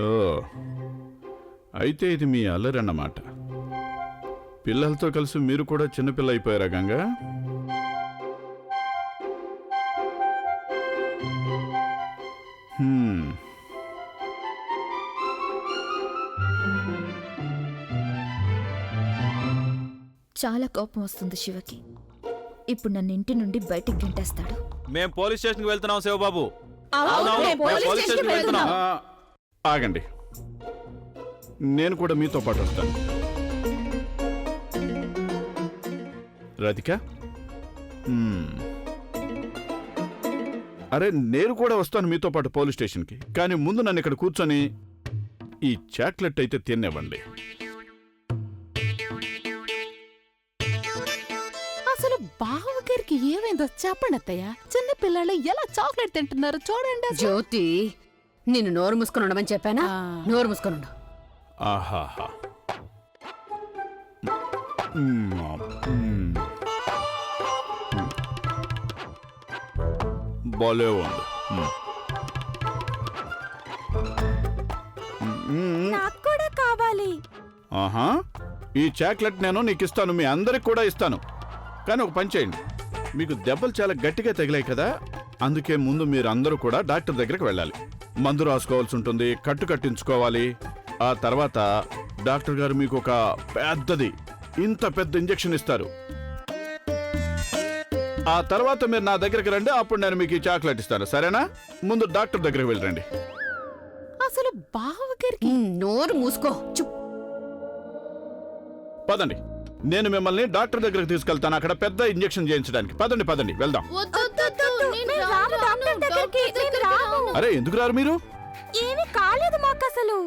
ఓ, అయితే ఇది మీ అల్లరి అన్నమాట. పిల్లలతో కలిసి మీరు కూడా చిన్నపిల్ల అయిపోయారా గంగా? చాలా కోపం వస్తుంది శివకి. ఇప్పుడు నన్ను ఇంటి నుండి బయటికి గెంటేస్తాడు. మేం పోలీస్ స్టేషన్కి వెళ్తున్నాం శివబాబు. ఆగండి, నేను కూడా మీతో పాటు వస్తాను. రాధిక, అరే నేను కూడా వస్తాను మీతో పాటు పోలీస్ స్టేషన్కి. కానీ ముందు నన్ను ఇక్కడ కూర్చొని ఈ చాక్లెట్ అయితే తినేవ్వండి. అసలు బావగారికి ఏమైందో చెప్పండి అత్తయ్య. చిన్న పిల్లలు ఎలా చాక్లెట్ తింటున్నారు చూడండి. జ్యోతి, నిన్ను నోరు మూసుకొని ఉండమని చెప్పానా? నోరు మూసుకొని ఉండు. ఆహాహా, భలే ఉంది. నాకు కూడా కావాలి. ఆహా, ఈ చాక్లెట్ నేను నీకు ఇస్తాను, మీ అందరికి కూడా ఇస్తాను. కానీ ఒక పని చేయండి, మీకు దెబ్బలు చాలా గట్టిగా తగిలాయి కదా, అందుకే ముందు మీరు అందరూ కూడా డాక్టర్ దగ్గరికి వెళ్ళాలి. మందు రాసుకోవాల్సి ఉంటుంది, కట్టు కట్టించుకోవాలి. ఆ తర్వాత డాక్టర్ గారు మీకు ఒక పెద్దది, ఇంత పెద్ద ఇంజెక్షన్ ఇస్తారు. ఆ తర్వాత మీరు నా దగ్గరికి రండి, అప్పుడు నేను మీకు ఈ చాక్లెట్ ఇస్తాను, సరేనా? ముందు డాక్టర్ దగ్గరికి వెళ్ళండి. అసలు బావగారికి నోరు మూసుకో. పదండి, నేను మిమ్మల్ని డాక్టర్ దగ్గరికి తీసుకెళ్తాను, అక్కడ పెద్ద ఇంజెక్షన్ చేయించడానికి. పదండి పదండి, వెళ్దాం. దగ్గరికి అరే ఎందుకు రారు మీరు? ఏమీ కాలేదు మాకు అసలు.